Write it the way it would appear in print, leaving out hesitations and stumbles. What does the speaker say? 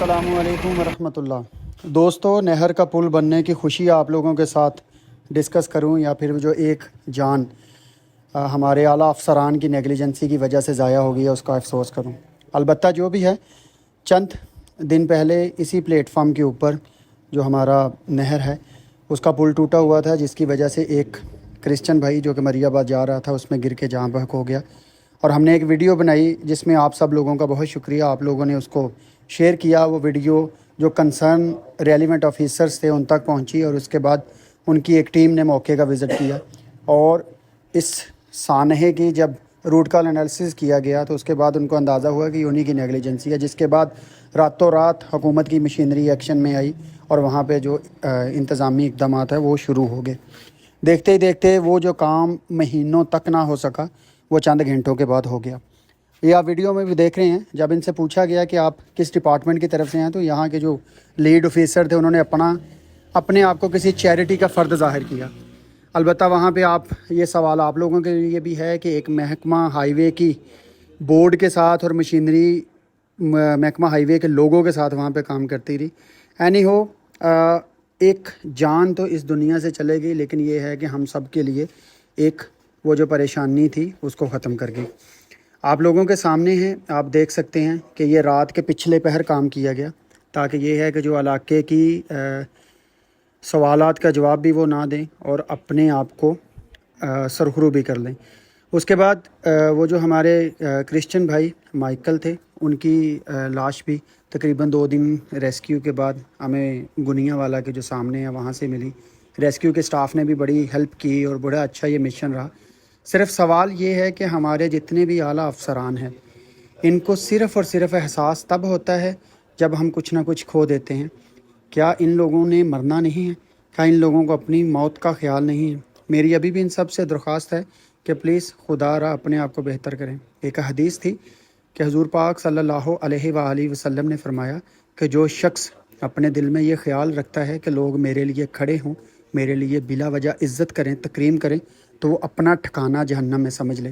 السلام علیکم ورحمۃ اللہ۔ دوستو، نہر کا پل بننے کی خوشی آپ لوگوں کے ساتھ ڈسکس کروں یا پھر جو ایک جان ہمارے اعلیٰ افسران کی نیگلیجنسی کی وجہ سے ضائع ہو گئی ہے اس کا افسوس کروں۔ البتہ جو بھی ہے، چند دن پہلے اسی پلیٹ فارم کے اوپر جو ہمارا نہر ہے اس کا پل ٹوٹا ہوا تھا، جس کی وجہ سے ایک کرسچن بھائی جو کہ مری آباد جا رہا تھا اس میں گر کے جاں بحق ہو گیا، اور ہم نے ایک ویڈیو بنائی جس میں آپ سب لوگوں کا بہت شکریہ، آپ لوگوں نے اس کو شیئر کیا۔ وہ ویڈیو جو کنسرن ریلیونٹ آفیسرز تھے ان تک پہنچی، اور اس کے بعد ان کی ایک ٹیم نے موقع کا وزٹ کیا، اور اس سانحے کی جب روٹ کال انالیسس کیا گیا تو اس کے بعد ان کو اندازہ ہوا کہ انہی کی نیگلیجنسی ہے، جس کے بعد راتوں رات حکومت کی مشینری ایکشن میں آئی اور وہاں پہ جو انتظامی اقدامات ہیں وہ شروع ہو گئے۔ دیکھتے ہی دیکھتے وہ جو کام مہینوں تک نہ ہو سکا وہ چند گھنٹوں کے بعد ہو گیا۔ یہ آپ ویڈیو میں بھی دیکھ رہے ہیں، جب ان سے پوچھا گیا کہ آپ کس ڈپارٹمنٹ کی طرف سے ہیں تو یہاں کے جو لیڈ آفیسر تھے انہوں نے اپنے آپ کو کسی چیریٹی کا فرد ظاہر کیا۔ البتہ وہاں پہ یہ سوال آپ لوگوں کے لیے بھی ہے کہ ایک محکمہ ہائی وے کی بورڈ کے ساتھ اور مشینری محکمہ ہائی وے کے لوگوں کے ساتھ وہاں پہ کام کرتی رہی۔ اینی ہو، ایک جان تو اس دنیا سے چلے گئی، لیکن یہ ہے کہ ہم سب کے لیے ایک وہ جو پریشانی تھی اس کو ختم کر گئی۔ آپ لوگوں کے سامنے ہیں، آپ دیکھ سکتے ہیں کہ یہ رات کے پچھلے پہر کام کیا گیا، تاکہ یہ ہے کہ جو علاقے کی سوالات کا جواب بھی وہ نہ دیں اور اپنے آپ کو سرخرو بھی کر لیں۔ اس کے بعد وہ جو ہمارے کرسچن بھائی مائیکل تھے، ان کی لاش بھی تقریباً 2 دن ریسکیو کے بعد ہمیں گنیا والا کے جو سامنے ہے وہاں سے ملی۔ ریسکیو کے سٹاف نے بھی بڑی ہیلپ کی اور بڑا اچھا یہ مشن رہا۔ صرف سوال یہ ہے کہ ہمارے جتنے بھی اعلیٰ افسران ہیں ان کو صرف اور صرف احساس تب ہوتا ہے جب ہم کچھ نہ کچھ کھو دیتے ہیں۔ کیا ان لوگوں نے مرنا نہیں ہے؟ کیا ان لوگوں کو اپنی موت کا خیال نہیں ہے؟ میری ابھی بھی ان سب سے درخواست ہے کہ پلیز خدا را اپنے آپ کو بہتر کریں۔ ایک حدیث تھی کہ حضور پاک صلی اللہ علیہ وآلہ وسلم نے فرمایا کہ جو شخص اپنے دل میں یہ خیال رکھتا ہے کہ لوگ میرے لیے کھڑے ہوں، میرے لیے بلا وجہ عزت کریں، تکریم کریں، تو وہ اپنا ٹھکانہ جہنم میں سمجھ لے۔